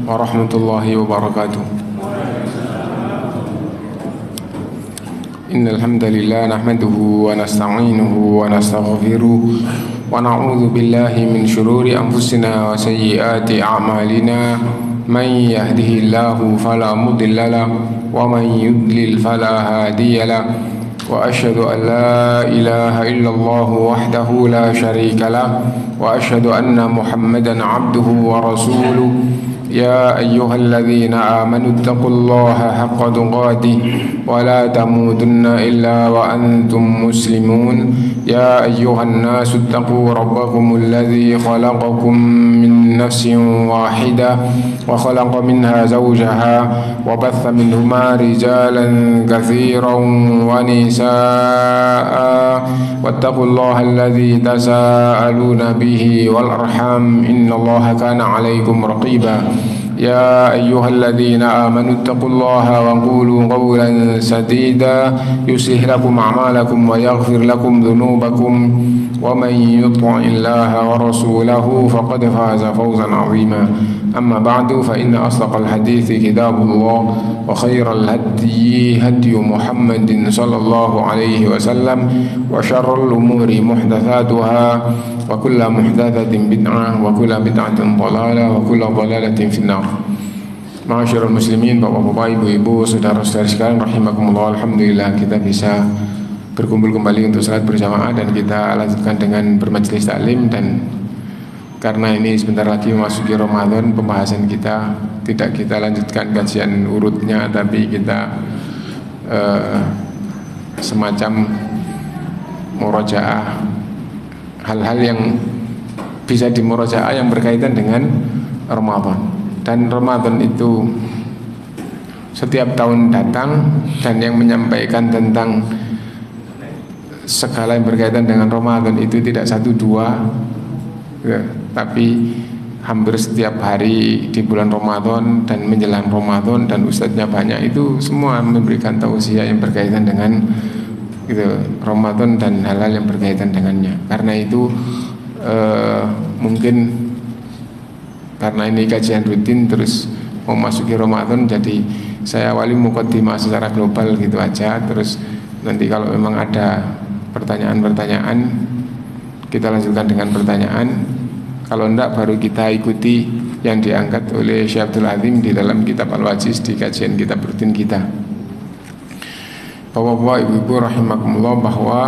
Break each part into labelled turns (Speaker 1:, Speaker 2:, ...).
Speaker 1: warahmatullahi wabarakatuh. Innal hamdalillah nahmaduhu wa nasta'inuhu wa nastaghfiruh wa na'udzu billahi min shururi anfusina wa sayyiati a'malina. Man yahdihillahu fala mudilla lahu wa man yudlil fala hadiya lahu. Wa asyhadu an la ilaha illallah wahdahu la syarika lah wa asyhadu anna Muhammadan abduhu wa rasuluh. Ya ayyuhalladzina amanu taqullaha haqqa tuqatih wa la tamutunna illa wa antum muslimun. Ya ayyuhan nasu taqu rabbakumul ladzi khalaqakum min nafsin wahidah wa khalaqa minha zawjaha wa batha minhuma rijalan katsiran wa nisaa wattaqullaha alladzi tasaaluna bihi wal arham innallaha kana 'alaikum raqiba. Ya ayyuhalladzina amanu taqullaha wa qulu qawlan sadida yuslih lakum a'malakum wa yaghfir lakum dhunubakum wa man yuti'illaha wa rasulahu faqad faza fawzan 'azima. Amma ba'du fa inna asdaqal hadithi kitabullah wa khairal hadyi hadyu Muhammadin sallallahu alaihi wasallam wa syarrul umuri muhdatsatuha wa kullu muhdatsatin bid'ah wa kullu bid'atin dhalalah wa kullu dhalalatin finnar. Ma'asyiral muslimin, bapak-bapak, ibu-ibu, saudara-saudara sekalian rahimakumullah. Alhamdulillah kita bisa berkumpul kembali untuk salat berjamaah dan kita lanjutkan dengan bermajelis taklim. Dan karena ini sebentar lagi memasuki Ramadan, pembahasan kita tidak kita lanjutkan kajian urutnya, tapi kita semacam murojaah hal-hal yang bisa dimurojaah yang berkaitan dengan Ramadan. Dan Ramadan itu setiap tahun datang, dan yang menyampaikan tentang segala yang berkaitan dengan Ramadan itu tidak satu dua ya, tapi hampir setiap hari di bulan Ramadan dan menjelang Ramadan, dan ustadznya banyak, itu semua memberikan tausiah yang berkaitan dengan gitu, Ramadan dan hal-hal yang berkaitan dengannya. Karena itu mungkin karena ini kajian rutin terus memasuki Ramadan, jadi saya awali muqaddimah secara global gitu aja. Terus nanti kalau memang ada pertanyaan-pertanyaan kita lanjutkan dengan pertanyaan. Kalau enggak baru kita ikuti yang diangkat oleh Syekh Abdul Azim di dalam kitab Al-Wajiz di kajian kitab rutin kita. Bapak-bapak, ibu-ibu rahimakumullah, bahwa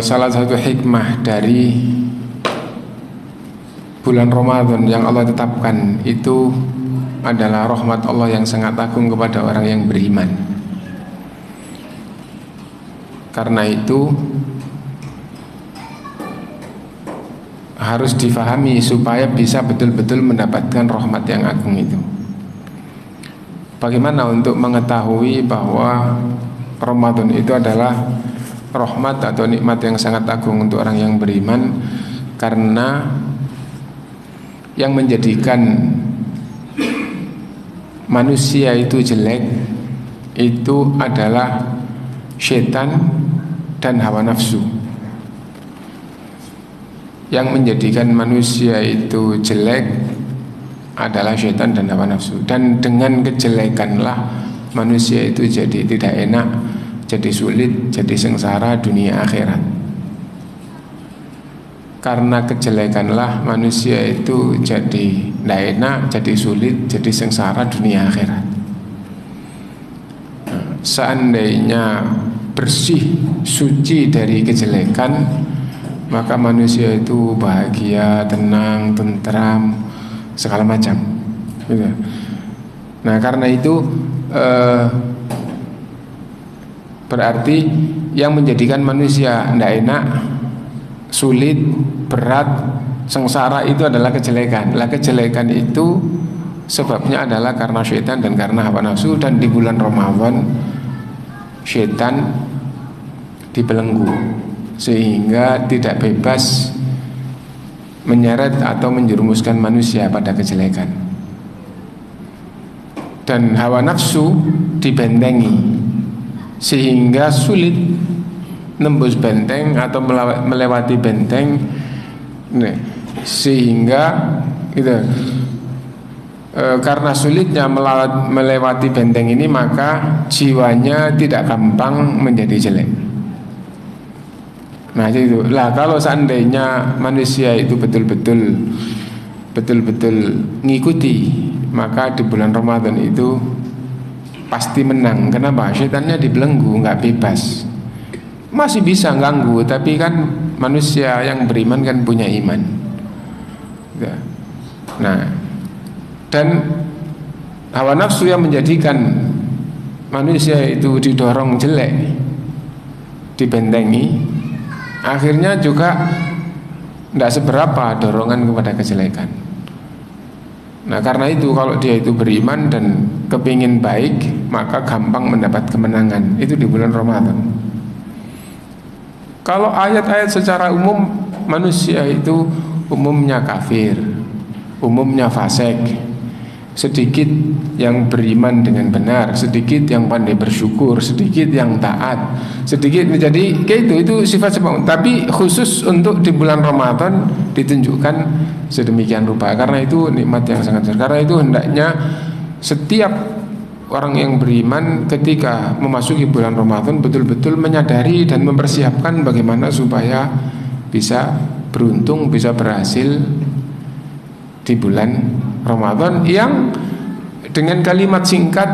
Speaker 1: salah satu hikmah dari bulan Ramadan yang Allah tetapkan itu adalah rahmat Allah yang sangat agung kepada orang yang beriman. Karena itu harus difahami supaya bisa betul-betul mendapatkan rahmat yang agung itu. Bagaimana untuk mengetahui bahwa Ramadan itu adalah rahmat atau nikmat yang sangat agung untuk orang yang beriman? Karena yang menjadikan manusia itu jelek itu adalah syaitan dan hawa nafsu. Yang menjadikan manusia itu jelek adalah syaitan dan hawa nafsu. Dan dengan kejelekanlah manusia itu jadi tidak enak, jadi sulit, jadi sengsara dunia akhirat. Karena kejelekanlah manusia itu jadi tidak enak, jadi sulit, jadi sengsara dunia akhirat. Seandainya bersih, suci dari kejelekan, maka manusia itu bahagia, tenang, tentram, segala macam. Nah, karena itu berarti yang menjadikan manusia tidak enak, sulit, berat, sengsara itu adalah kejelekan. Kejelekan itu sebabnya adalah karena syaitan dan karena hawa nafsu. Dan di bulan Ramadan syaitan dibelenggu sehingga tidak bebas menyeret atau menjerumuskan manusia pada kejelekan. Dan hawa nafsu dibentengi sehingga sulit nembus benteng atau melewati benteng, sehingga gitu, karena sulitnya melewati benteng ini, maka jiwanya tidak gampang menjadi jelek. Nah itu lah, kalau seandainya manusia itu betul-betul ngikuti, maka di bulan Ramadan itu pasti menang. Kenapa? Setannya dibelenggu, nggak bebas. Masih bisa ganggu, tapi kan manusia yang beriman kan punya iman. Nah, dan hawa nafsu yang menjadikan manusia itu didorong jelek, dibentengi, akhirnya juga tidak seberapa dorongan kepada kejelekan. Nah karena itu kalau dia itu beriman dan kepingin baik, maka gampang mendapat kemenangan. Itu di bulan Ramadan. Kalau ayat-ayat secara umum, manusia itu umumnya kafir, umumnya fasik. Sedikit yang beriman dengan benar, sedikit yang pandai bersyukur, sedikit yang taat, sedikit. Jadi kayak itu sifat sebab. Tapi khusus untuk di bulan Ramadan ditunjukkan sedemikian rupa, karena itu nikmat yang sangat besar. Karena itu hendaknya setiap orang yang beriman ketika memasuki bulan Ramadan betul-betul menyadari dan mempersiapkan bagaimana supaya bisa beruntung, bisa berhasil di bulan Ramadan yang dengan kalimat singkat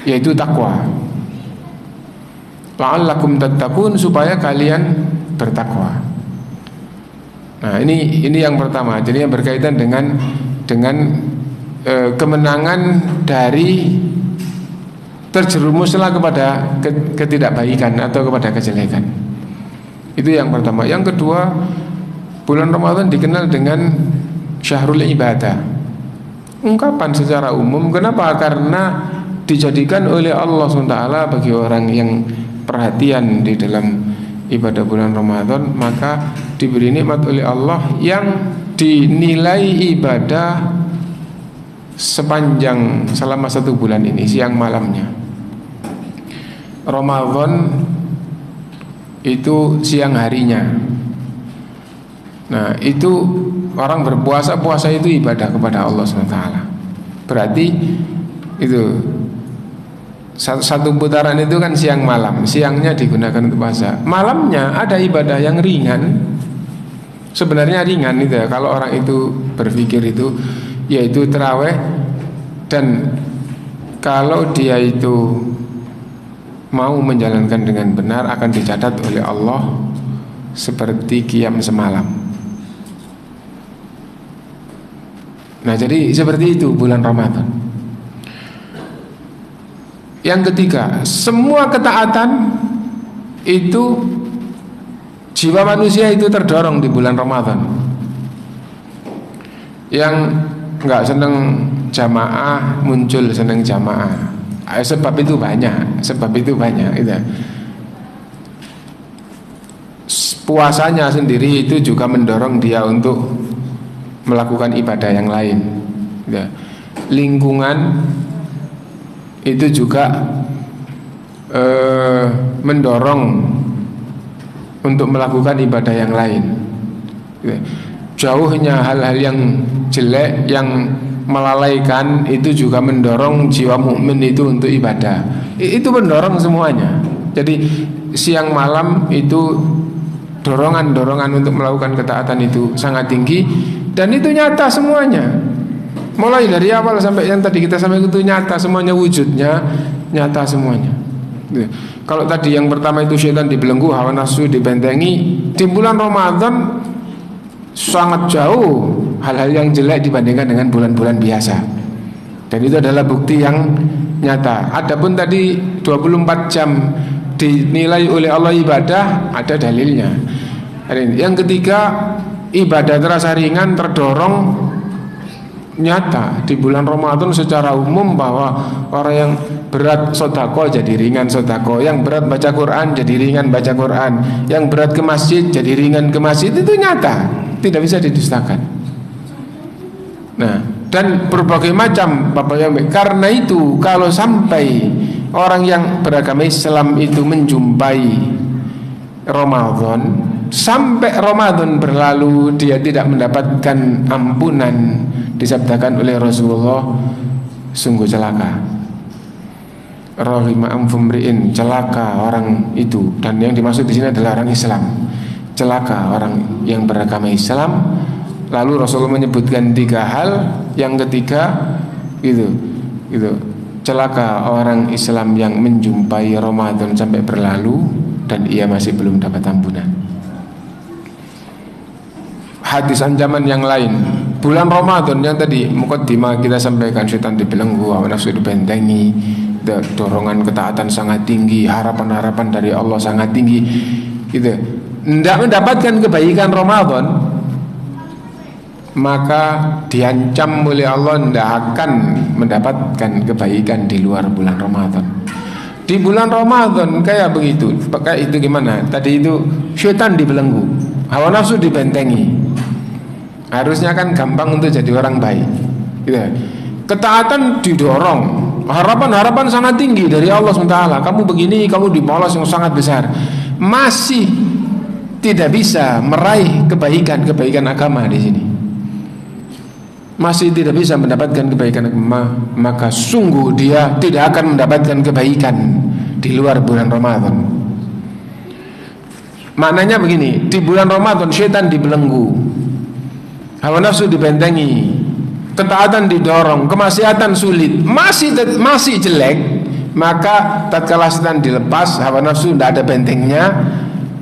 Speaker 1: yaitu takwa. La'allakum tattaqun, supaya kalian bertakwa. Nah, ini yang pertama. Jadi yang berkaitan dengan kemenangan dari terjerumuslah kepada ketidakbaikan atau kepada kejelekan. Itu yang pertama. Yang kedua, bulan Ramadan dikenal dengan syahrul ibadah. Ungkapan secara umum. Kenapa? Karena dijadikan oleh Allah SWT bagi orang yang perhatian di dalam ibadah bulan Ramadan, maka diberi nikmat oleh Allah yang dinilai ibadah sepanjang selama 1 bulan ini, siang malamnya. Ramadan itu siang harinya. Nah itu orang berpuasa, puasa itu ibadah kepada Allah SWT. Berarti itu satu putaran itu kan siang malam. Siangnya digunakan untuk puasa, malamnya ada ibadah yang ringan. Sebenarnya ringan itu ya, kalau orang itu berpikir itu, yaitu tarawih. Dan kalau dia itu mau menjalankan dengan benar, akan dicatat oleh Allah seperti qiyam semalam. Nah jadi seperti itu bulan Ramadan. Yang ketiga, semua ketaatan itu jiwa manusia itu terdorong di bulan Ramadan. Yang enggak seneng jamaah muncul seneng jamaah. Sebab itu banyak itu. Puasanya sendiri itu juga mendorong dia untuk melakukan ibadah yang lain. Ya. Lingkungan itu juga mendorong untuk melakukan ibadah yang lain. Ya. Jauhnya hal-hal yang jelek, yang melalaikan, itu juga mendorong jiwa mukmin itu untuk ibadah. Itu mendorong semuanya. Jadi siang malam itu dorongan untuk melakukan ketaatan itu sangat tinggi. Dan itu nyata semuanya. Mulai dari awal sampai yang tadi kita sampai itu nyata semuanya, wujudnya nyata semuanya. Kalau tadi yang pertama itu syaitan dibelenggu, hawa nafsu dibentengi, di bulan Ramadan sangat jauh hal-hal yang jelek dibandingkan dengan bulan-bulan biasa. Dan itu adalah bukti yang nyata. Adapun tadi 24 jam dinilai oleh Allah ibadah, ada dalilnya. Yang ketiga, ibadah terasa ringan, terdorong nyata di bulan Ramadan secara umum, bahwa orang yang berat sodako jadi ringan sodako, yang berat baca Quran jadi ringan baca Quran, yang berat ke masjid jadi ringan ke masjid. Itu nyata, tidak bisa didustakan. Nah, dan berbagai macam Bapak Yami. Karena itu kalau sampai orang yang beragama Islam itu menjumpai Ramadan, sampai Ramadan berlalu dia tidak mendapatkan ampunan disabdakan oleh Rasulullah, sungguh celaka. Rahima amfumriin, celaka orang itu. Dan yang dimaksud di sini adalah orang Islam. Celaka orang yang beragama Islam. Lalu Rasulullah menyebutkan 3 hal. Yang ketiga itu celaka orang Islam yang menjumpai Ramadan sampai berlalu dan ia masih belum dapat ampunan. Hadis ancaman yang lain, bulan Ramadan yang tadi mukaddimah kita sampaikan, syaitan dibelenggu, hawa nafsu dibentengi, dorongan ketaatan sangat tinggi, harapan-harapan dari Allah sangat tinggi, gitu. Tidak mendapatkan kebaikan Ramadan, maka diancam oleh Allah tidak akan mendapatkan kebaikan di luar bulan Ramadan. Di bulan Ramadan kayak begitu, kayak itu gimana? Tadi itu syaitan dibelenggu, hawa nafsu dibentengi. Harusnya kan gampang untuk jadi orang baik, gitu. Ketaatan didorong, harapan-harapan sangat tinggi dari Allah SWT. Kamu begini, kamu dipolos yang sangat besar, masih tidak bisa meraih kebaikan agama di sini. Masih tidak bisa mendapatkan kebaikan agama, maka sungguh dia tidak akan mendapatkan kebaikan di luar bulan Ramadan. Maknanya begini, di bulan Ramadan syaitan dibelenggu, hawa nafsu dibentengi, ketaatan didorong, kemaksiatan sulit, masih jelek, maka tatkala setan dilepas, hawa nafsu tidak ada bentengnya,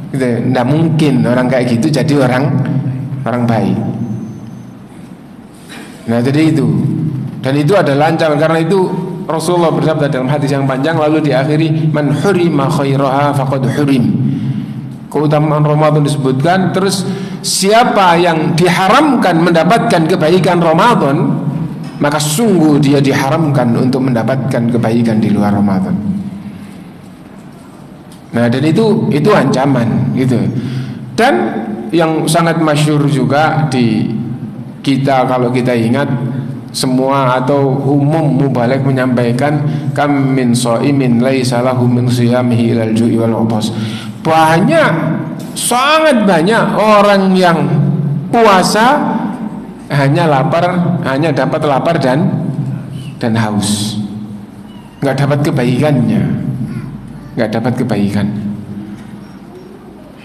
Speaker 1: tidak mungkin orang kayak gitu jadi orang baik. Nah jadi itu, dan itu adalah ancaman. Karena itu Rasulullah bersabda dalam hadis yang panjang, lalu diakhiri, man hurima khairaha faqad hurim. Keutamaan Ramadan disebutkan, terus siapa yang diharamkan mendapatkan kebaikan Ramadan, maka sungguh dia diharamkan untuk mendapatkan kebaikan di luar Ramadan. Nah dan itu ancaman gitu. Dan yang sangat masyhur juga di kita, kalau kita ingat semua atau umum mubalik menyampaikan, kam min shaimin laisa lahu min siyamihi ilal ju'i wal 'utas. Banyak, sangat banyak orang yang puasa hanya dapat lapar dan haus, nggak dapat kebaikannya, nggak dapat kebaikan.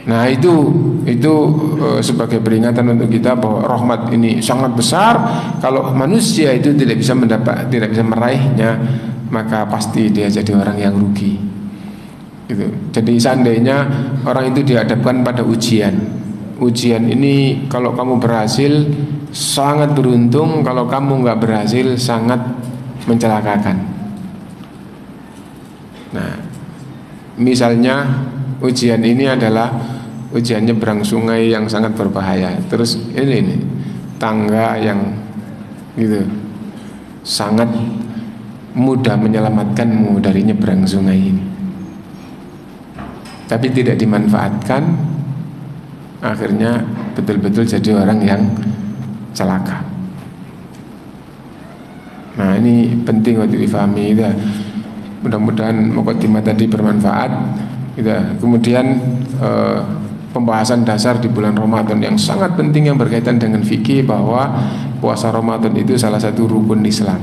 Speaker 1: Nah itu sebagai peringatan untuk kita bahwa rahmat ini sangat besar. Kalau manusia itu tidak bisa meraihnya, maka pasti dia jadi orang yang rugi. Gitu. Jadi seandainya orang itu dihadapkan pada ujian ini, kalau kamu berhasil sangat beruntung, kalau kamu nggak berhasil sangat mencelakakan. Nah, misalnya ujian ini adalah ujian nyebrang sungai yang sangat berbahaya. Terus ini tangga yang gitu sangat mudah menyelamatkanmu dari nyebrang sungai ini, tapi tidak dimanfaatkan, akhirnya betul-betul jadi orang yang celaka. Nah ini penting untuk difahami ya. Mudah-mudahan mukadimah tadi bermanfaat ya. Kemudian pembahasan dasar di bulan Ramadan yang sangat penting yang berkaitan dengan fikih, bahwa puasa Ramadan itu salah satu rukun Islam.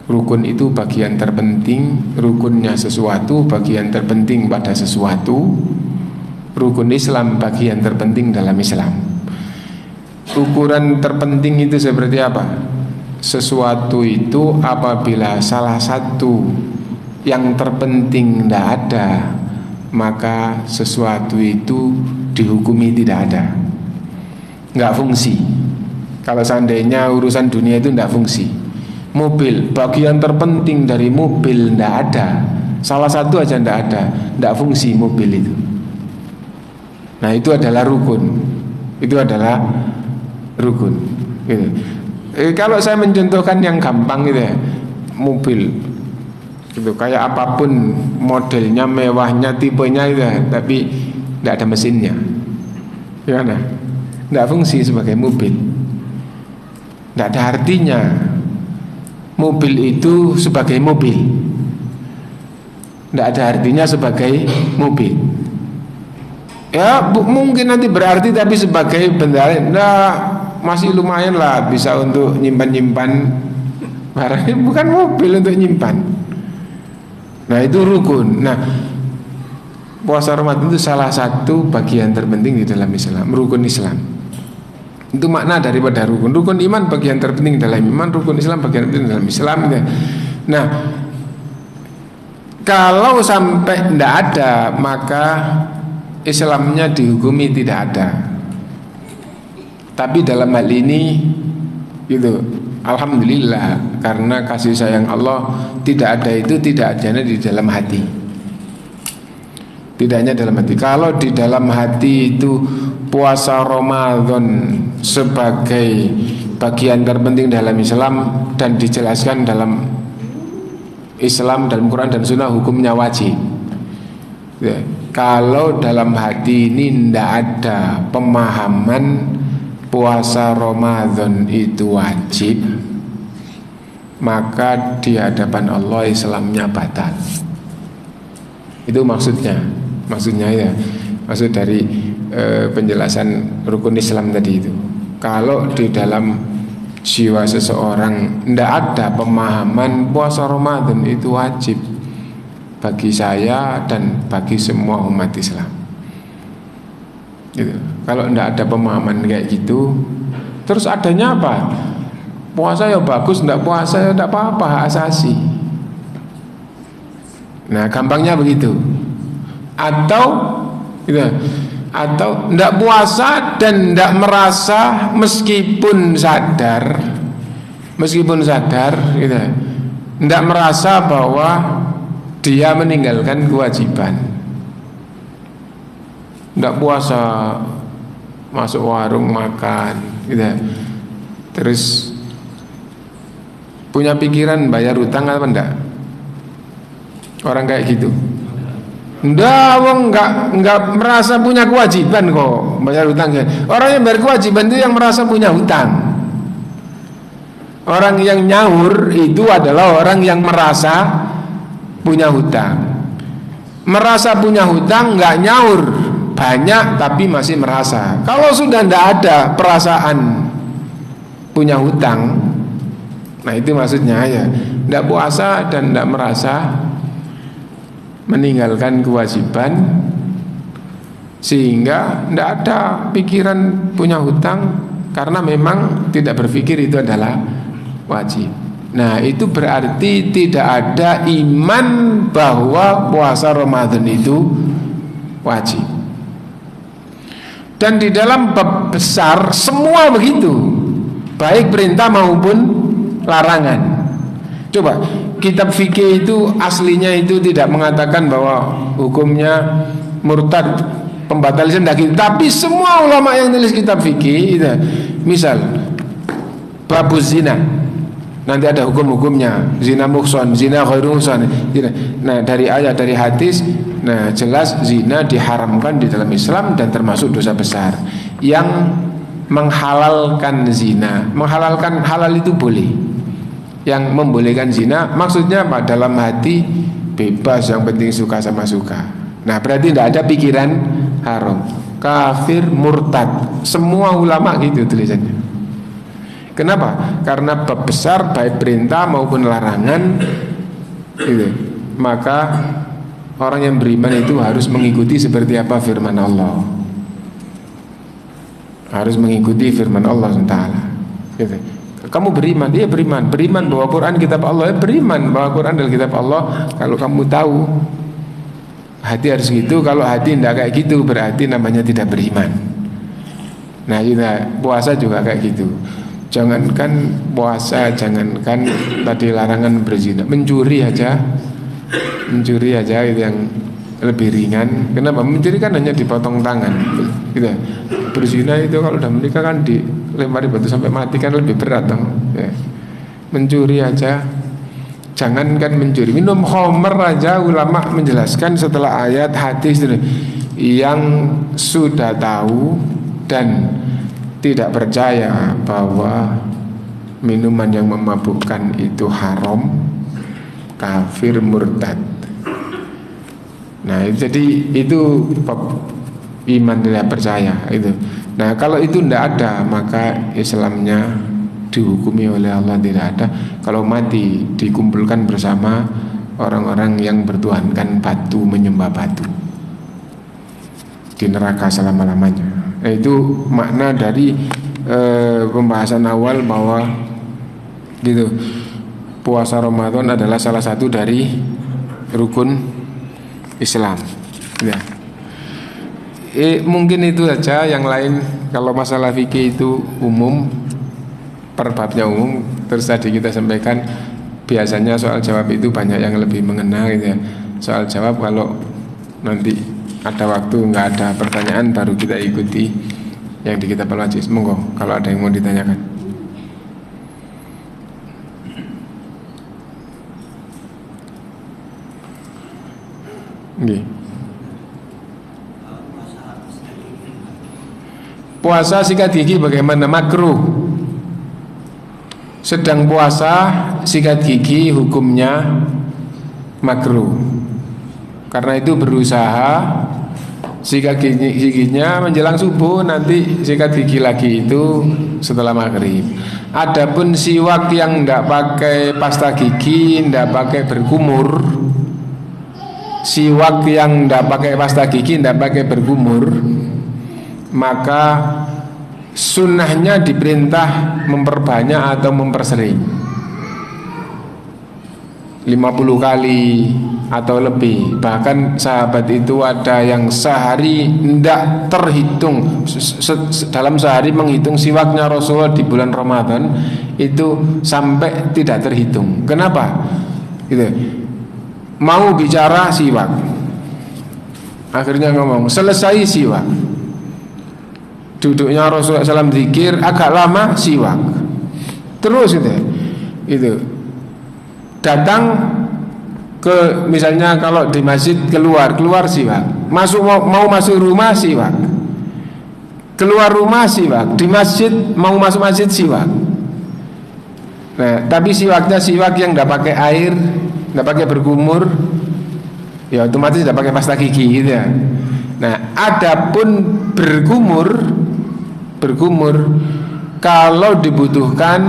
Speaker 1: Rukun itu bagian terpenting, rukunnya sesuatu bagian terpenting pada sesuatu. Rukun Islam bagian terpenting dalam Islam. Ukuran terpenting itu seperti apa? Sesuatu itu apabila salah satu yang terpenting tidak ada, maka sesuatu itu dihukumi tidak ada, nggak fungsi. Kalau seandainya urusan dunia itu tidak fungsi, mobil bagian terpenting dari mobil tidak ada, salah satu aja tidak fungsi mobil itu. Nah itu adalah rukun, gitu. Kalau saya mencontohkan yang gampang gitu ya, mobil gitu, kayak apapun modelnya, mewahnya, tipenya gitu, tapi tidak ada mesinnya, gimana? Tidak fungsi sebagai mobil, tidak ada artinya. Mobil itu sebagai mobil, tidak ada artinya sebagai mobil. Ya mungkin nanti berarti, tapi sebagai benda masih lumayan lah, bisa untuk nyimpan barangnya, bukan mobil untuk nyimpan. Nah itu rukun. Nah puasa Ramadan itu salah satu bagian terpenting di dalam Islam, rukun Islam. Itu makna daripada rukun. Rukun iman bagian terpenting dalam iman, rukun Islam bagian terpenting dalam Islam. Nah kalau sampai tidak ada, maka Islamnya dihukumi tidak ada. Tapi dalam hal ini gitu, alhamdulillah, karena kasih sayang Allah, tidak ada itu tidak adanya di dalam hati. Tidak hanya dalam hati. Kalau di dalam hati itu puasa Ramadan sebagai bagian terpenting dalam Islam dan dijelaskan dalam Islam, dalam Quran dan Sunnah hukumnya wajib. Ya. Kalau dalam hati ini tidak ada pemahaman puasa Ramadan itu wajib, maka di hadapan Allah Islamnya batal. Itu maksudnya ya, maksud dari penjelasan rukun Islam tadi itu. Kalau di dalam jiwa seseorang tidak ada pemahaman puasa Ramadan itu wajib bagi saya dan bagi semua umat Islam gitu. Kalau tidak ada pemahaman kayak gitu, terus adanya apa? Puasa ya bagus, tidak puasa ya tidak apa-apa, hak asasi. Nah gampangnya begitu. Atau gitu, atau tidak puasa dan tidak merasa meskipun sadar gitu, tidak merasa bahwa dia meninggalkan kewajiban. Tidak puasa, masuk warung makan gitu, terus punya pikiran bayar utang apa enggak? Orang kayak gitu enggak merasa punya kewajiban kok bayar utang. Orang yang berkewajiban itu yang merasa punya hutang. Orang yang nyaur itu adalah orang yang merasa punya hutang. Merasa punya hutang nggak nyaur banyak tapi masih merasa. Kalau sudah tidak ada perasaan punya hutang, nah itu maksudnya ya, tidak puasa dan tidak merasa meninggalkan kewajiban, sehingga tidak ada pikiran punya hutang karena memang tidak berpikir itu adalah wajib. Nah itu berarti tidak ada iman bahwa puasa Ramadan itu wajib. Dan di dalam bab besar semua begitu, baik perintah maupun larangan. Coba kitab fikih itu aslinya itu tidak mengatakan bahwa hukumnya murtad, pembatal Islam, tapi semua ulama yang nulis kitab fikih itu, misal babuz zina, nanti ada hukum-hukumnya, zina muhsan, zina ghairu muhsan. Nah dari ayat, dari hadis, nah jelas zina diharamkan di dalam Islam dan termasuk dosa besar. Yang menghalalkan zina, menghalalkan halal itu boleh. Yang membolehkan zina maksudnya apa? Dalam hati bebas, yang penting suka sama suka. Nah berarti tidak ada pikiran haram, kafir, murtad. Semua ulama gitu tulisannya. Kenapa? Karena bab besar baik perintah maupun larangan gitu. Maka orang yang beriman itu harus mengikuti seperti apa firman Allah. Harus mengikuti firman Allah SWT gitu. Kamu beriman, dia beriman bahwa Quran kitab Allah, beriman bahwa Quran adalah kitab Allah. Kalau kamu tahu, hati harus gitu. Kalau hati tidak kayak gitu, berarti namanya tidak beriman. Nah kita puasa juga kayak gitu. Jangankan puasa, jangankan tadi larangan berzina, mencuri aja itu yang lebih ringan. Kenapa? Mencuri kan hanya dipotong tangan gitu. Berzina itu kalau udah menikah kan dilempari batu sampai mati, kan lebih berat dong ya. Mencuri aja, jangankan mencuri, minum khamr aja ulama menjelaskan setelah ayat hadis yang sudah tahu dan tidak percaya bahwa minuman yang memabukkan itu haram, kafir, murtad. Nah jadi itu iman tidak percaya itu. Nah kalau itu tidak ada, maka Islamnya dihukumi oleh Allah tidak ada. Kalau mati dikumpulkan bersama orang-orang yang bertuhankan batu, menyembah batu di neraka selama-lamanya. Nah, itu makna dari pembahasan awal bahwa gitu, puasa Ramadan adalah salah satu dari rukun Islam. Ya. Mungkin itu saja. Yang lain kalau masalah fikih itu umum, perbabnya umum. Terus tadi kita sampaikan biasanya soal jawab itu banyak yang lebih mengenal gitu ya. Soal jawab kalau nanti ada waktu nggak ada pertanyaan baru kita ikuti yang di kitab Al-Majlis. Monggo kalau ada yang mau ditanyakan. Nggih. Puasa sikat gigi bagaimana? Makruh. Sedang puasa sikat gigi hukumnya makruh. Karena itu berusaha sikat giginya menjelang subuh, nanti sikat gigi lagi itu setelah maghrib. Adapun siwak yang tidak pakai pasta gigi, tidak pakai berkumur, siwak yang tidak pakai pasta gigi, tidak pakai berkumur, maka sunnahnya diperintah memperbanyak atau mempersering 50 kali atau lebih. Bahkan sahabat itu ada yang sehari tidak terhitung, dalam sehari menghitung siwaknya Rasulullah di bulan Ramadan itu sampai tidak terhitung. Kenapa? Gitu. Mau bicara siwak, akhirnya ngomong selesai siwak. Duduknya Rasulullah SAW zikir agak lama siwak. Terus itu datang ke misalnya kalau di masjid keluar siwak. Mau masuk rumah siwak. Keluar rumah siwak. Di masjid mau masuk masjid siwak. Nah, tapi siwaknya siwak yang tidak pakai air, tidak pakai berkumur, ya otomatis tidak pakai pasta gigi gitu ya. Nah, adapun berkumur kalau dibutuhkan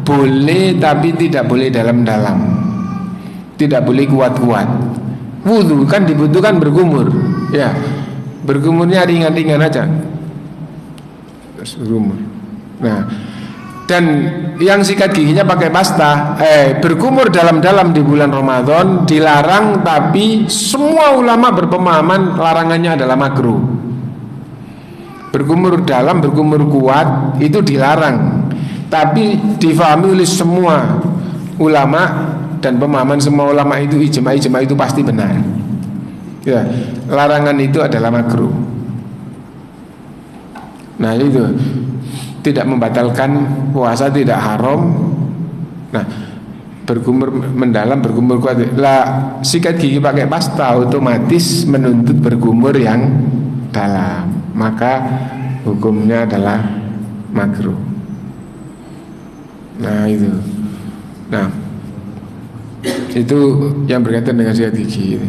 Speaker 1: boleh, tapi tidak boleh dalam-dalam, tidak boleh kuat-kuat. Wudu kan dibutuhkan berkumur, ya berkumurnya ringan-ringan aja, berkumur. Nah, dan yang sikat giginya pakai pasta, berkumur dalam-dalam di bulan Ramadan dilarang, tapi semua ulama berpemahaman larangannya adalah makruh. Berkumur dalam, berkumur kuat itu dilarang, tapi difahami oleh semua ulama dan pemahaman semua ulama itu ijma itu pasti benar. Ya, larangan itu adalah makruh. Nah itu tidak membatalkan puasa, tidak haram. Nah, berkumur mendalam, berkumur kuat. Lah sikat gigi pakai pasta otomatis menuntut berkumur yang dalam, maka hukumnya adalah makruh. Nah itu. Nah itu yang berkaitan dengan sikat gigi.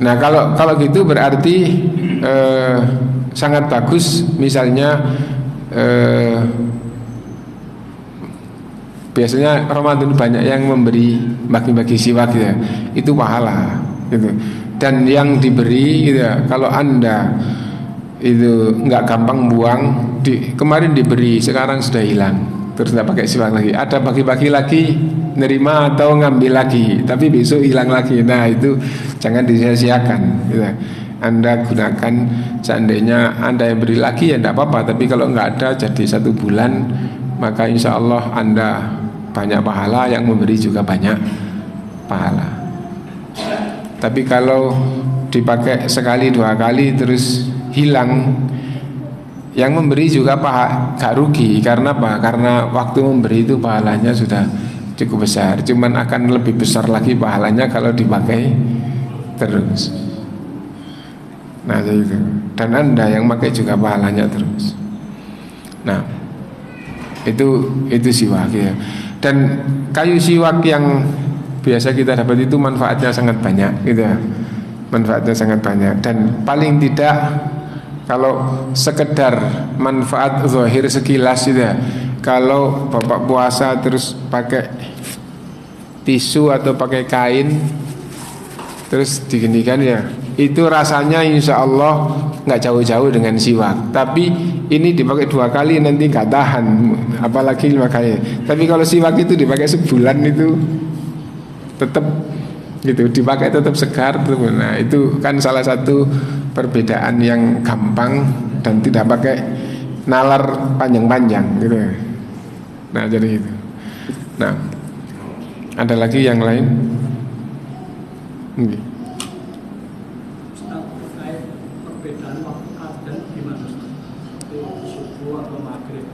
Speaker 1: Nah kalau gitu berarti sangat bagus. Misalnya biasanya Ramadan banyak yang memberi bagi-bagi siwak ya, itu pahala gitu. Dan yang diberi gitu ya, kalau Anda itu nggak gampang buang, kemarin diberi, sekarang sudah hilang, terus nggak pakai siwak lagi, ada bagi-bagi lagi, nerima atau ngambil lagi, tapi besok hilang lagi. Nah itu jangan disia-siakan gitu. Anda gunakan, seandainya Anda yang beri lagi ya tidak apa-apa, tapi kalau nggak ada jadi 1 bulan, maka insya Allah Anda banyak pahala, yang memberi juga banyak pahala. Tapi kalau dipakai sekali 2 kali terus hilang, yang memberi juga gak rugi. Karena apa? Karena waktu memberi itu pahalanya sudah cukup besar. Cuman akan lebih besar lagi pahalanya kalau dipakai terus. Nah itu. Dan Anda yang pakai juga pahalanya terus. Nah itu siwak ya. Dan kayu siwak yang biasa kita dapat itu manfaatnya sangat banyak gitu ya. Manfaatnya sangat banyak. Dan paling tidak Kalau sekedar manfaat zahir sekilas itu ya, kalau bapak puasa terus pakai tisu atau pakai kain terus diginikan ya, itu rasanya insya Allah nggak jauh-jauh dengan siwak. Tapi ini dipakai 2 kali nanti nggak tahan, apalagi 5 kali. Tapi kalau siwak itu dipakai sebulan itu tetap gitu, dipakai tetap segar. Nah itu kan salah satu perbedaan yang gampang dan tidak pakai nalar panjang-panjang gitu. Nah jadi itu. Nah ada lagi yang lain?
Speaker 2: Terkait perbedaan waktu adzan gimana? Itu subuh atau maghrib?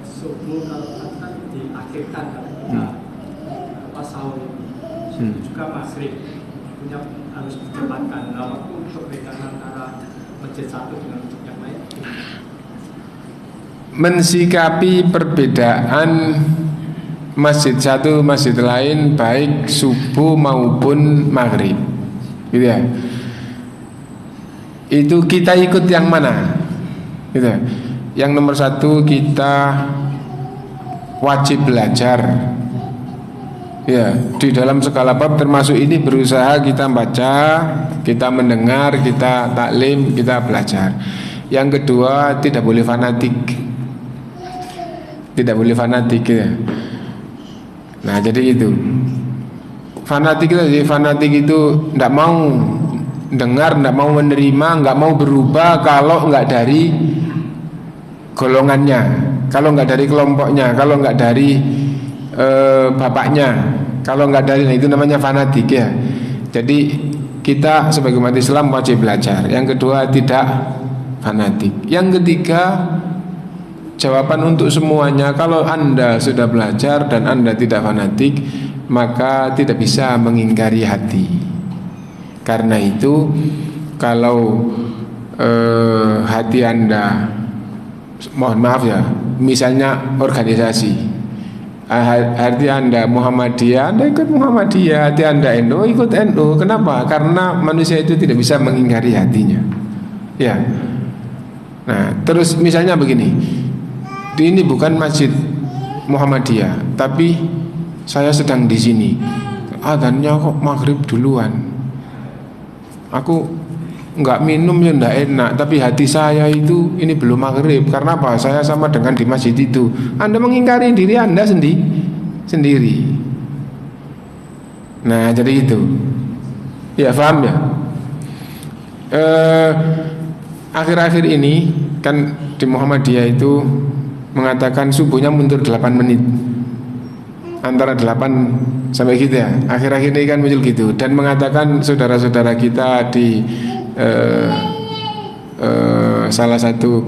Speaker 2: Subuh kalau kan diakhirkan pas sahur juga maghrib punya harus dicepatkan. Nah waktu perbedaan antara masjid satu dengan masjid yang lain.
Speaker 1: Mensikapi perbedaan masjid satu masjid lain baik subuh maupun maghrib gitu ya, itu kita ikut yang mana gitu ya. Yang nomor 1 kita wajib belajar ya, di dalam segala bab termasuk ini berusaha kita baca, kita mendengar, kita taklim, kita belajar. Yang kedua tidak boleh fanatik, tidak boleh fanatik ya. Nah jadi itu fanatik itu tidak mau dengar, tidak mau menerima, nggak mau berubah kalau nggak dari golongannya, kalau nggak dari kelompoknya, kalau nggak dari bapaknya, kalau nggak dari, nah itu namanya fanatik ya. Jadi kita sebagai umat Islam wajib belajar. Yang kedua tidak fanatik. Yang ketiga jawaban untuk semuanya, kalau Anda sudah belajar dan Anda tidak fanatik, maka tidak bisa mengingkari hati. Karena itu kalau hati Anda, mohon maaf ya, misalnya organisasi, hati Anda Muhammadiyah, Anda ikut Muhammadiyah. Hati Anda NU, ikut NU. Kenapa? Karena manusia itu tidak bisa mengingkari hatinya ya. Nah terus misalnya begini, ini bukan masjid Muhammadiyah, tapi saya sedang di sini. Adzannya kok maghrib duluan. Aku nggak minum ya ndak enak, tapi hati saya itu ini belum maghrib. Karena apa? Saya sama dengan di masjid itu. Anda mengingkari diri Anda sendiri. Nah jadi itu. Ya paham ya. Akhir-akhir ini kan di Muhammadiyah itu mengatakan subuhnya mundur 8 menit, antara 8 sampai gitu ya. Akhir-akhir ini kan muncul gitu, dan mengatakan saudara-saudara kita di salah satu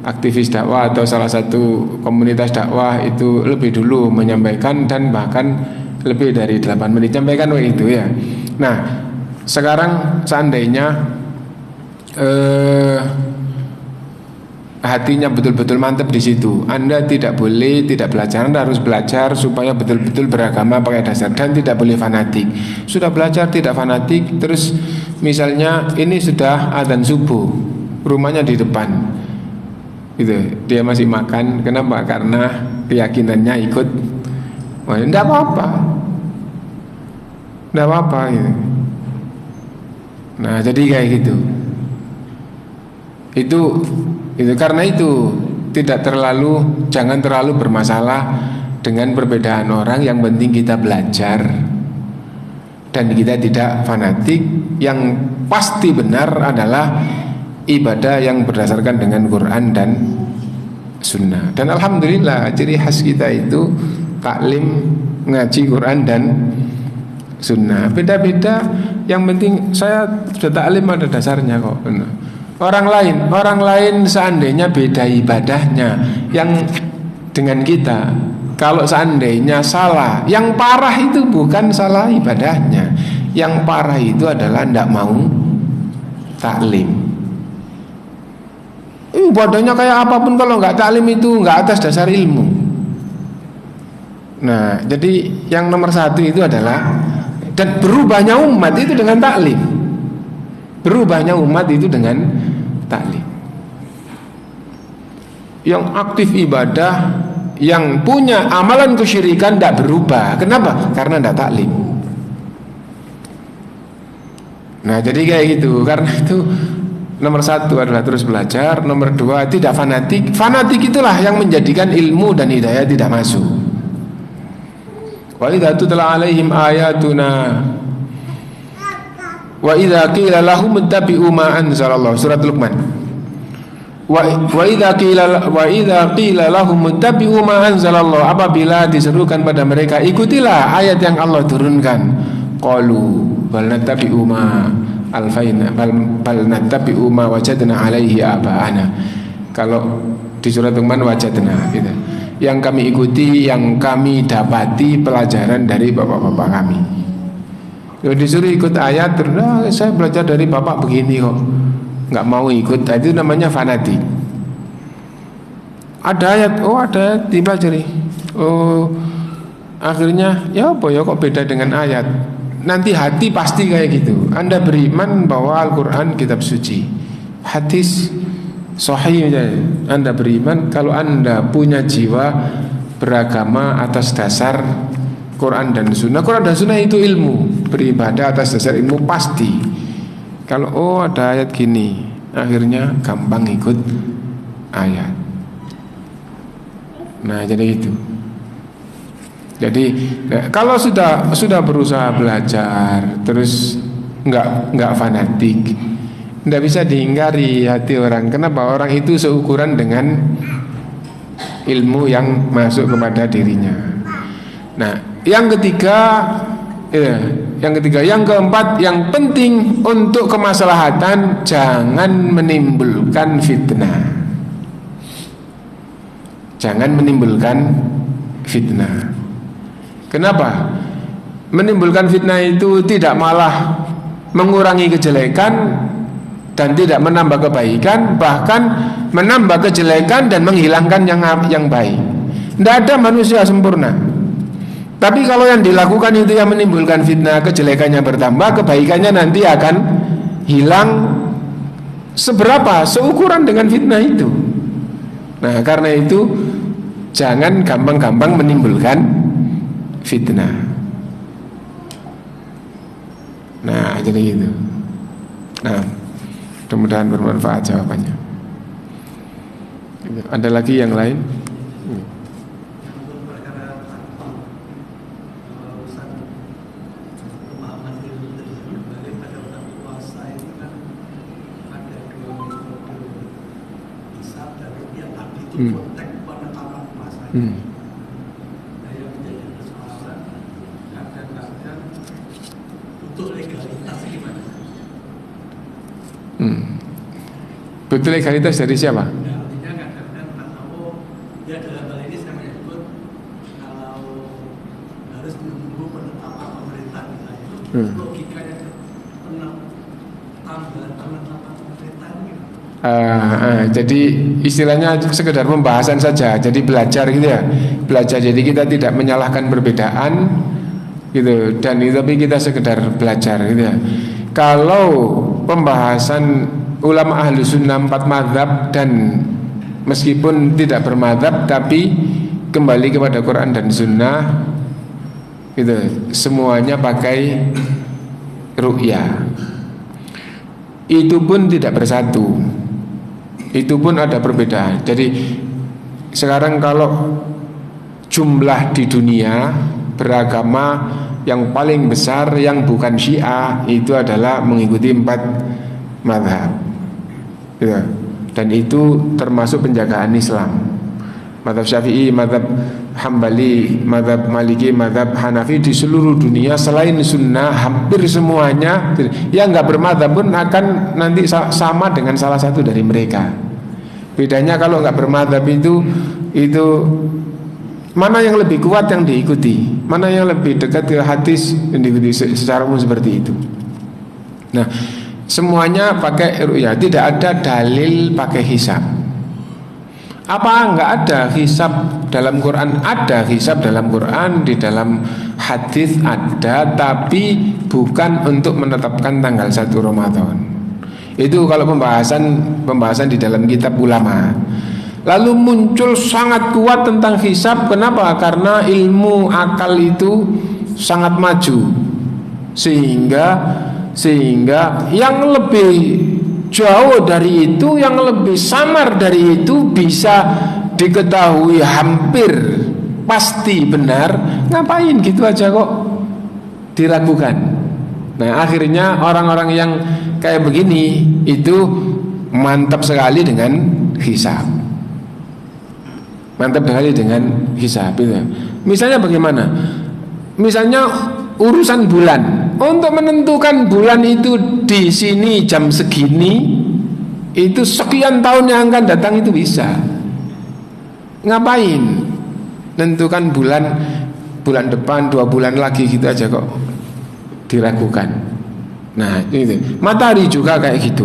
Speaker 1: aktivis dakwah atau salah satu komunitas dakwah itu lebih dulu menyampaikan, dan bahkan lebih dari 8 menit sampaikan itu ya. Nah sekarang seandainya hatinya betul-betul mantap di situ, Anda tidak boleh tidak belajar. Anda harus belajar supaya betul-betul beragama pakai dasar, dan tidak boleh fanatik. Sudah belajar tidak fanatik, terus misalnya ini sudah adzan subuh, rumahnya di depan, gitu, dia masih makan. Kenapa? Karena keyakinannya ikut. Tidak apa-apa, tidak apa-apa gitu. Nah jadi kayak gitu. Itu karena itu jangan terlalu bermasalah dengan perbedaan orang. Yang penting kita belajar dan kita tidak fanatik. Yang pasti benar adalah ibadah yang berdasarkan dengan Quran dan Sunnah. Dan alhamdulillah ciri khas kita itu taklim, ngaji Quran dan Sunnah. Beda-beda, yang penting saya sudah taklim ada dasarnya kok. Orang lain seandainya beda ibadahnya yang dengan kita, kalau seandainya salah, yang parah itu bukan salah ibadahnya, yang parah itu adalah tidak mau taklim. Ibadahnya kayak apapun, kalau nggak taklim itu nggak atas dasar ilmu. Nah jadi yang nomor 1 itu adalah, dan berubahnya umat itu dengan taklim. Berubahnya umat itu dengan taklim. yang aktif ibadah, yang punya amalan kesyirikan tidak berubah. Kenapa? Karena tidak taklim. Nah jadi kayak gitu. Karena itu nomor satu adalah terus belajar. Nomor dua tidak fanatik. Fanatik itulah yang menjadikan ilmu dan hidayah tidak masuk. Wa idza tutla alaihim ayatuna wa idza qila lahum ittabi'u ma anzalallah. Surat Luqman. Wa idza qila lahum ittabi'u ma anzalallah, apabila diserukan pada mereka ikutilah ayat yang Allah turunkan, qalu bal nattabi'u ma alfaina bal nattabi'u ma wajadna alaihi abaana. Kalau di surat Luqman wajadna gitu. Yang kami ikuti, yang kami dapati pelajaran dari bapak-bapak kami. Kalau disuruh ikut ayat terus saya belajar dari bapak begini kok, nggak mau ikut, itu namanya fanatik. Ada ayat, ada ayat dipelajari, akhirnya ya apa ya kok beda dengan ayat. Nanti hati pasti kayak gitu. Anda beriman bahwa Al-Quran kitab suci, hadis sahih, Anda beriman kalau Anda punya jiwa beragama atas dasar Quran dan Sunnah. Quran dan Sunnah itu ilmu, beribadah atas dasar ilmu pasti. Kalau ada ayat gini, akhirnya gampang ikut ayat. Nah jadi itu. Jadi kalau sudah berusaha belajar terus nggak fanatik, nggak bisa dihingkari hati orang. Kenapa? Orang itu seukuran dengan ilmu yang masuk kepada dirinya. Nah yang keempat, yang penting untuk kemaslahatan, jangan menimbulkan fitnah. Jangan menimbulkan fitnah. Kenapa? Menimbulkan fitnah itu tidak malah mengurangi kejelekan dan tidak menambah kebaikan, bahkan menambah kejelekan dan menghilangkan yang baik. Tidak ada manusia sempurna. Tapi kalau yang dilakukan itu yang menimbulkan fitnah, kejelekannya bertambah, kebaikannya nanti akan hilang. Seberapa? Seukuran dengan fitnah itu. Nah karena itu jangan gampang-gampang menimbulkan fitnah. Nah jadi gitu. Nah mudah-mudahan bermanfaat jawabannya. Ada lagi yang lain?
Speaker 2: Untuk legalitas gimana?
Speaker 1: Betul, legalitas dari siapa?
Speaker 2: Ya, artinya kadang-kadang Pak Tawo, ya dalam hal ini saya menyebut kalau harus menunggu penetapan pemerintah kita itu logikanya tambahan penetapan pemerintah ini.
Speaker 1: Jadi istilahnya sekedar pembahasan saja. Jadi belajar gitu ya, belajar. Jadi kita tidak menyalahkan perbedaan gitu, dan itu tapi kita sekedar belajar gitu ya. Kalau pembahasan ulama ahlu sunnah 4 mazhab, dan meskipun tidak bermadzhab tapi kembali kepada Quran dan Sunnah gitu, semuanya pakai ru'yah, itu pun tidak bersatu, itu pun ada perbedaan. Jadi sekarang kalau jumlah di dunia beragama yang paling besar yang bukan Syiah itu adalah mengikuti 4 mazhab ya. Dan itu termasuk penjagaan Islam. Mazhab Syafi'i, mazhab Hambali, mazhab Maliki, mazhab Hanafi di seluruh dunia selain Sunnah hampir semuanya yang nggak bermadzhab pun akan nanti sama dengan salah satu dari mereka. Bedanya kalau nggak bermadzhab itu mana yang lebih kuat yang diikuti, mana yang lebih dekat ke hadis yang diikuti, secara umum seperti itu. Nah, semuanya pakai ru'yah, tidak ada dalil pakai hisab. Apa enggak ada hisab dalam Quran? Ada hisab dalam Quran, di dalam hadis ada, tapi bukan untuk menetapkan tanggal 1 Ramadan. Itu kalau pembahasan di dalam kitab ulama. Lalu muncul sangat kuat tentang hisab. Kenapa? Karena ilmu akal itu sangat maju, sehingga yang lebih jauh dari itu, yang lebih samar dari itu bisa diketahui hampir pasti benar. Ngapain gitu aja kok diragukan? Nah, akhirnya orang-orang yang kayak begini itu mantap sekali dengan hisab. Mantap sekali dengan hisab itu. Misalnya bagaimana? Misalnya urusan bulan. Untuk menentukan bulan itu di sini jam segini, itu sekian tahun yang akan datang itu bisa. Ngapain? Tentukan bulan depan, 2 bulan lagi gitu aja kok diragukan. Nah, itu. Matahari juga kayak gitu.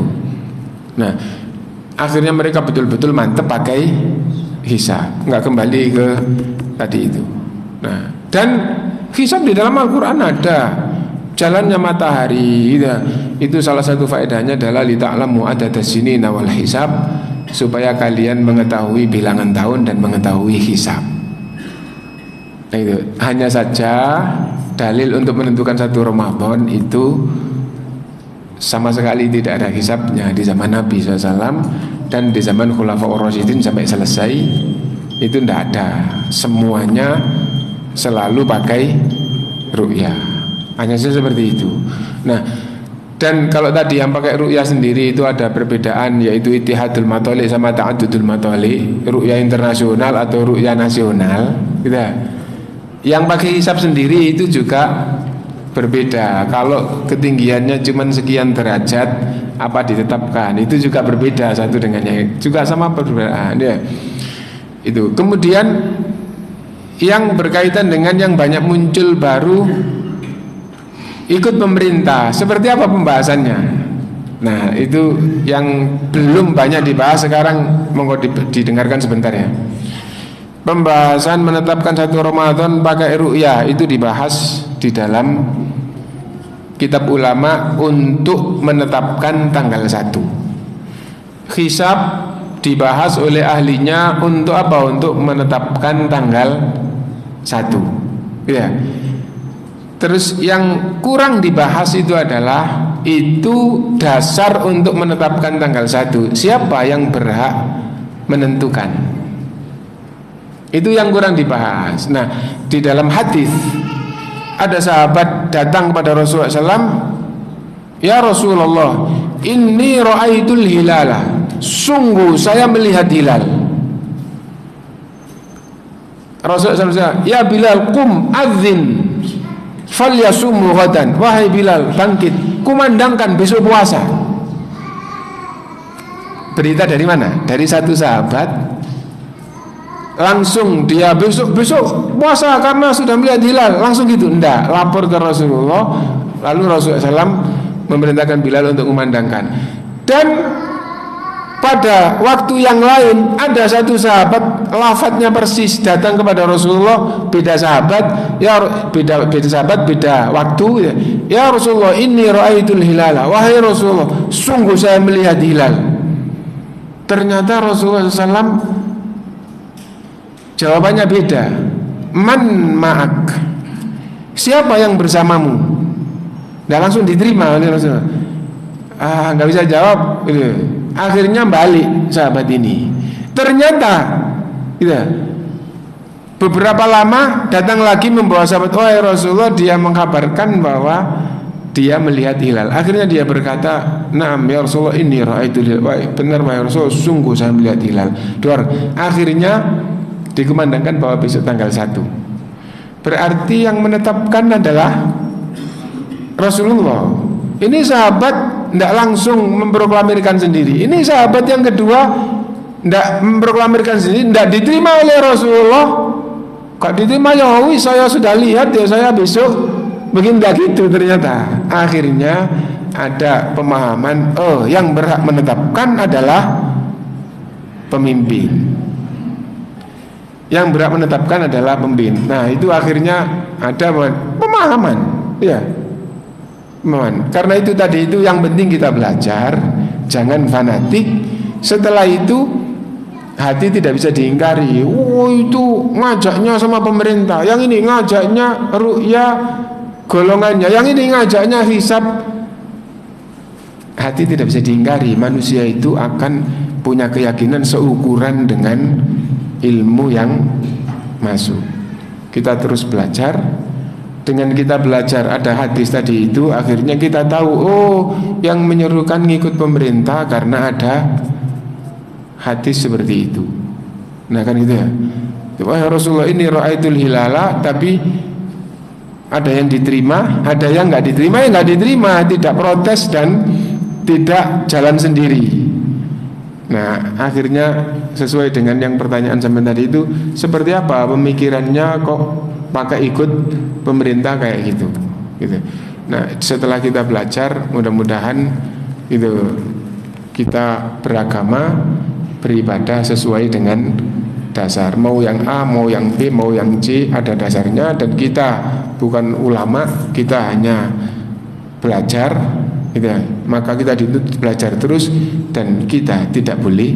Speaker 1: Nah, akhirnya mereka betul-betul mantep pakai hisab, nggak kembali ke tadi itu. Nah, dan hisab di dalam Al-Quran ada jalannya matahari. Itu salah satu faedahnya adalah lita'lamu adadas sinina wal hisab, supaya kalian mengetahui bilangan tahun dan mengetahui hisab. Nah, itu hanya saja dalil untuk menentukan 1 Ramadan itu sama sekali tidak ada hisabnya di zaman Nabi SAW, dan di zaman Khulafaur Rasyidin sampai selesai itu tidak ada. Semuanya selalu pakai ru'yah. Hanya seperti itu. Nah, dan kalau tadi yang pakai ru'yah sendiri itu ada perbedaan, yaitu ittihadul matoli sama ta'addudul matoli, ru'yah internasional atau ru'yah nasional gitu. Yang pakai hisab sendiri itu juga berbeda. Kalau ketinggiannya cuma sekian derajat apa ditetapkan, itu juga berbeda satu dengan yang juga sama perbedaan ya. Itu. Kemudian yang berkaitan dengan yang banyak muncul baru, ikut pemerintah. Seperti apa pembahasannya? Nah, itu yang belum banyak dibahas sekarang, monggo didengarkan sebentar ya. Pembahasan menetapkan 1 Ramadan pakai ru'yah itu dibahas di dalam kitab ulama untuk menetapkan tanggal 1. Hisab dibahas oleh ahlinya untuk apa? Untuk menetapkan tanggal 1. Ya. Terus yang kurang dibahas itu adalah itu dasar untuk menetapkan tanggal 1. Siapa yang berhak menentukan? Itu yang kurang dibahas. Nah, di dalam hadis ada sahabat datang kepada Rasulullah SAW, ya Rasulullah, inni ra'aitul hilala, sungguh saya melihat hilal. Rasulullah SAW, ya Bilal, kum adzin falyasumu ghadan. Wahai Bilal, bangkit, kumandangkan besok puasa. Berita dari mana? Dari satu sahabat. Langsung dia besok puasa karena sudah melihat hilal, langsung gitu? Enggak, lapor ke Rasulullah. Lalu Rasulullah SAW memerintahkan Bilal untuk memandangkan. Dan pada waktu yang lain ada satu sahabat, lafadznya persis, datang kepada Rasulullah, beda sahabat, ya beda sahabat, beda waktu. Ya Rasulullah, inni ra'aitul hilala. Wahai Rasulullah, sungguh saya melihat hilal. Ternyata Rasulullah SAW jawabannya beda. Man ma'ak, siapa yang bersamamu? Nggak langsung diterima oleh Rasulullah. Nggak bisa jawab. Akhirnya balik sahabat ini. Ternyata beberapa lama datang lagi membawa sahabat, wahai Rasulullah, dia mengkabarkan bahwa dia melihat hilal. Akhirnya dia berkata, na'am ya Rasulullah, inni ra'aitul hilal. Benar wahai Rasulullah, sungguh saya melihat hilal. Akhirnya dikumandangkan bahwa besok tanggal 1. Berarti yang menetapkan adalah Rasulullah. Ini sahabat tidak langsung memproklamirkan sendiri. Ini sahabat yang kedua tidak memproklamirkan sendiri, tidak diterima oleh Rasulullah. Kok diterima? Ya saya sudah lihat ya, saya besok begini. Tidak gitu ternyata. Akhirnya ada pemahaman, yang berhak menetapkan adalah pemimpin. Yang berhak menetapkan adalah pemimpin. Nah, itu akhirnya ada pemahaman, ya. Pemahaman. Karena itu tadi itu yang penting kita belajar, jangan fanatik. Setelah itu Hati tidak bisa diingkari. Oh itu ngajaknya sama pemerintah, yang ini ngajaknya ru'ya golongannya, yang ini ngajaknya hisab. Hati tidak bisa diingkari. Manusia itu akan punya keyakinan seukuran dengan ilmu yang masuk. Kita terus belajar. Dengan kita belajar ada hadis tadi itu, akhirnya kita tahu, oh yang menyerukan ngikut pemerintah karena ada hadis seperti itu. Nah kan gitu ya. Wah Rasulullah ini ra'aitul hilala, tapi ada yang diterima, ada yang nggak diterima, yang nggak diterima tidak protes dan tidak jalan sendiri. Nah akhirnya sesuai dengan yang pertanyaan sampai tadi itu, seperti apa pemikirannya kok pakai ikut pemerintah kayak gitu. Nah setelah kita belajar, mudah-mudahan gitu kita beragama, beribadah sesuai dengan dasar. Mau yang A, mau yang B, mau yang C, ada dasarnya. Dan kita bukan ulama, kita hanya belajar gitu ya. Maka kita dituntut belajar terus. Dan kita tidak boleh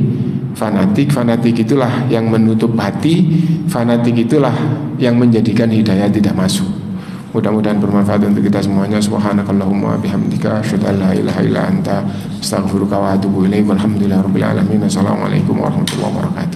Speaker 1: fanatik. Fanatik itulah yang menutup hati. Fanatik itulah yang menjadikan hidayah tidak masuk. Mudah-mudahan bermanfaat untuk kita semuanya. Subhanakallahumma bihamdika asyhadu an la ilaha illa anta astaghfiruka wa atubu ilaik. Walhamdulillahirabbil alamin. Assalamualaikum warahmatullahi wabarakatuh.